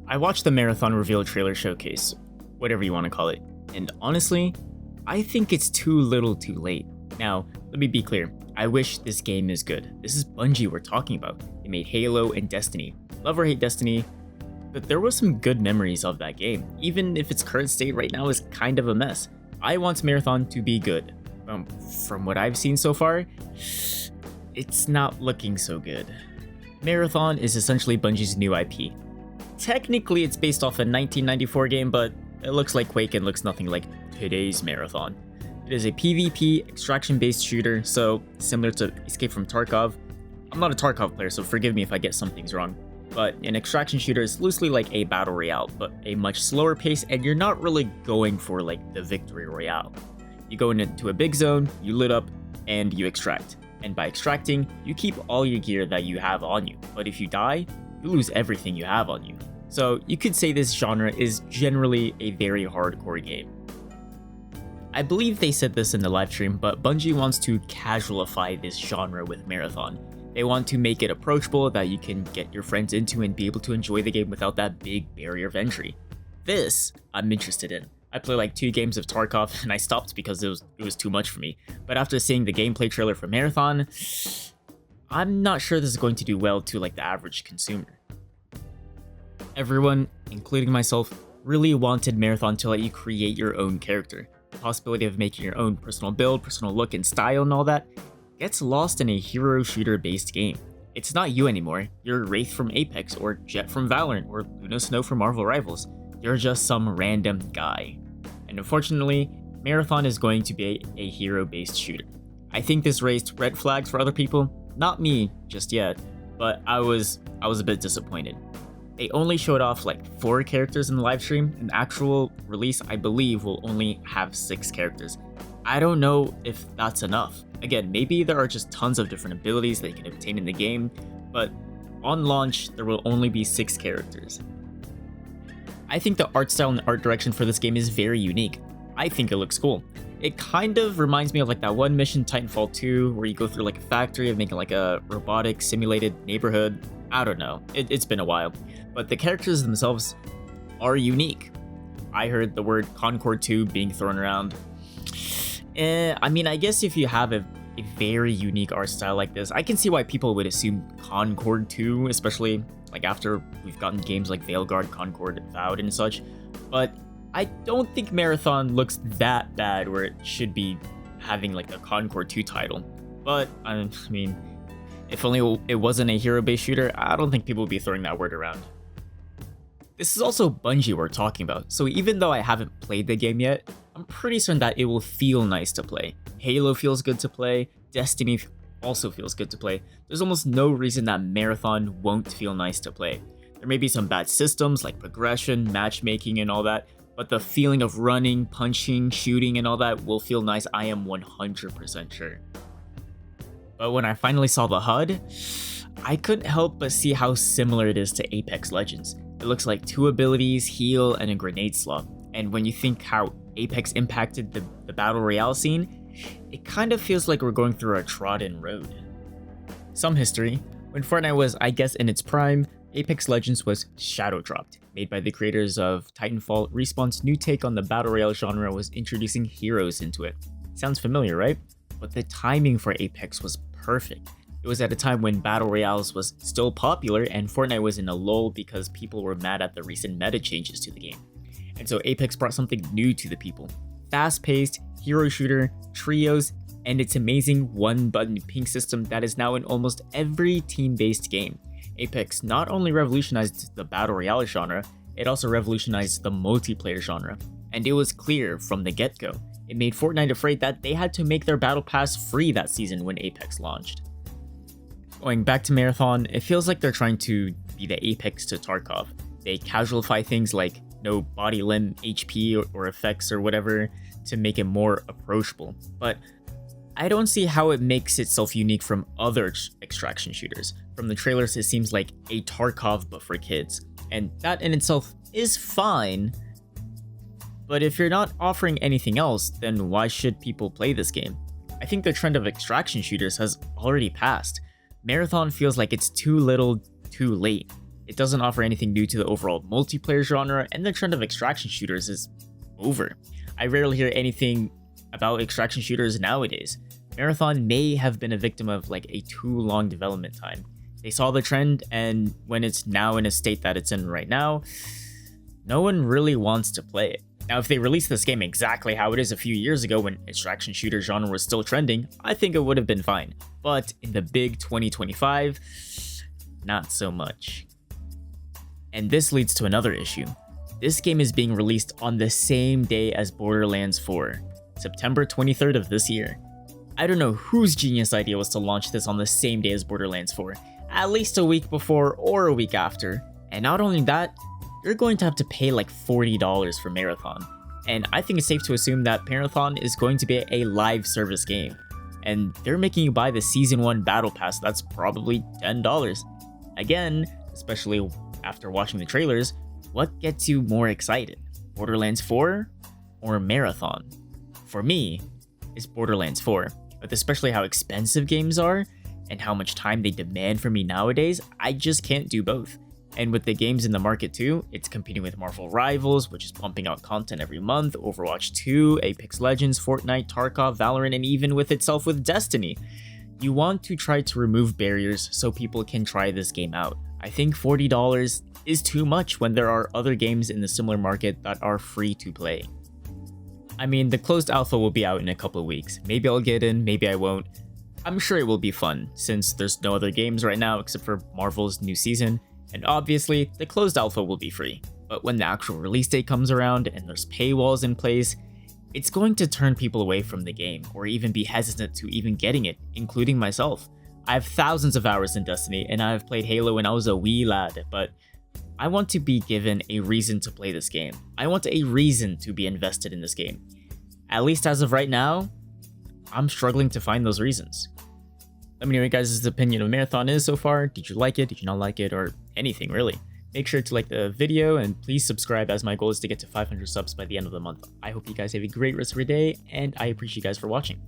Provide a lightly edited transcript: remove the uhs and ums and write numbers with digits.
I watched the Marathon reveal trailer showcase, whatever you want to call it, and honestly, I think it's too little too late. Now, let me be clear, I wish this game is good. This is Bungie we're talking about. They made Halo and Destiny. Love or hate Destiny, but there was some good memories of that game, even if its current state right now is kind of a mess. I want Marathon to be good. From what I've seen so far, it's not looking so good. Marathon is essentially Bungie's new IP. Technically, it's based off a 1994 game, but it looks like Quake and looks nothing like today's Marathon. It is a PvP extraction-based shooter, so similar to Escape from Tarkov. I'm not a Tarkov player, so forgive me if I get some things wrong. But an extraction shooter is loosely like a battle royale, but a much slower pace, and you're not really going for like the victory royale. You go into a big zone, you loot up, and you extract. And by extracting, you keep all your gear that you have on you. But if you die, you lose everything you have on you. So you could say this genre is generally a very hardcore game. I believe they said this in the live stream, but Bungie wants to casualify this genre with Marathon. They want to make it approachable that you can get your friends into and be able to enjoy the game without that big barrier of entry. This, I'm interested in. I played like 2 games of Tarkov and I stopped because it was too much for me. But after seeing the gameplay trailer for Marathon, I'm not sure this is going to do well to like the average consumer. Everyone, including myself, really wanted Marathon to let you create your own character. The possibility of making your own personal build, personal look and style and all that gets lost in a hero shooter based game. It's not you anymore. You're Wraith from Apex, or Jet from Valorant, or Luna Snow from Marvel Rivals. You're just some random guy. And unfortunately, Marathon is going to be a hero based shooter. I think this raised red flags for other people, not me just yet, but I was a bit disappointed. They only showed off like 4 characters in the live stream. An actual release, I believe, will only have 6 characters. I don't know if that's enough. Again, maybe there are just tons of different abilities that you can obtain in the game, but on launch, there will only be 6 characters. I think the art style and art direction for this game is very unique. I think it looks cool. It kind of reminds me of like that one mission Titanfall 2 where you go through like a factory and making like a robotic simulated neighborhood. I don't know, it's been a while, but the characters themselves are unique. I heard the word Concord 2 being thrown around. I mean, I guess if you have a very unique art style like this, I can see why people would assume Concord 2, especially like after we've gotten games like Veilguard, Concord, Vowed and such. But I don't think Marathon looks that bad where it should be having like a Concord 2 title. But I mean, if only it wasn't a hero-based shooter, I don't think people would be throwing that word around. This is also Bungie we're talking about, so even though I haven't played the game yet, I'm pretty certain that it will feel nice to play. Halo feels good to play, Destiny also feels good to play. There's almost no reason that Marathon won't feel nice to play. There may be some bad systems like progression, matchmaking and all that, but the feeling of running, punching, shooting and all that will feel nice, I am 100% sure. But when I finally saw the HUD, I couldn't help but see how similar it is to Apex Legends. It looks like 2 abilities, heal, and a grenade slot. And when you think how Apex impacted the Battle Royale scene, it kind of feels like we're going through a trodden road. Some history. When Fortnite was, I guess, in its prime, Apex Legends was shadow dropped. Made by the creators of Titanfall, Respawn's new take on the Battle Royale genre was introducing heroes into it. Sounds familiar, right? But the timing for Apex was perfect. It was at a time when Battle Royales was still popular and Fortnite was in a lull because people were mad at the recent meta changes to the game. And so Apex brought something new to the people. Fast-paced, hero shooter, trios, and its amazing one-button ping system that is now in almost every team-based game. Apex not only revolutionized the Battle Royale genre, it also revolutionized the multiplayer genre. And it was clear from the get-go. It made Fortnite afraid that they had to make their Battle Pass free that season when Apex launched. Going back to Marathon, it feels like they're trying to be the Apex to Tarkov. They casualify things like no body limb HP or effects or whatever to make it more approachable. But I don't see how it makes itself unique from other extraction shooters. From the trailers, it seems like a Tarkov but for kids. And that in itself is fine. But if you're not offering anything else, then why should people play this game? I think the trend of extraction shooters has already passed. Marathon feels like it's too little, too late. It doesn't offer anything new to the overall multiplayer genre, and the trend of extraction shooters is over. I rarely hear anything about extraction shooters nowadays. Marathon may have been a victim of like a too long development time. They saw the trend, and when it's now in a state that it's in right now, no one really wants to play it. Now, if they released this game exactly how it is a few years ago when extraction shooter genre was still trending, I think it would have been fine. But in the big 2025, not so much. And this leads to another issue. This game is being released on the same day as Borderlands 4, September 23rd of this year. I don't know whose genius idea was to launch this on the same day as Borderlands 4, at least a week before or a week after. And not only that, you're going to have to pay like $40 for Marathon. And I think it's safe to assume that Marathon is going to be a live service game. And they're making you buy the Season 1 Battle Pass that's probably $10. Again, especially after watching the trailers, what gets you more excited? Borderlands 4 or Marathon? For me, it's Borderlands 4. With especially how expensive games are and how much time they demand from me nowadays, I just can't do both. And with the games in the market too, it's competing with Marvel Rivals, which is pumping out content every month, Overwatch 2, Apex Legends, Fortnite, Tarkov, Valorant, and even with itself with Destiny. You want to try to remove barriers so people can try this game out. I think $40 is too much when there are other games in the similar market that are free to play. I mean, the closed alpha will be out in a couple of weeks. Maybe I'll get in, maybe I won't. I'm sure it will be fun, since there's no other games right now except for Marvel's new season. And obviously, the closed alpha will be free. But when the actual release date comes around and there's paywalls in place, it's going to turn people away from the game, or even be hesitant to even getting it, including myself. I have thousands of hours in Destiny, and I've played Halo when I was a wee lad, but I want to be given a reason to play this game. I want a reason to be invested in this game. At least as of right now, I'm struggling to find those reasons. Let me know what your guys' opinion of Marathon is so far. Did you like it? Did you not like it? Or anything really? Make sure to like the video and please subscribe, as my goal is to get to 500 subs by the end of the month. I hope you guys have a great rest of your day, and I appreciate you guys for watching.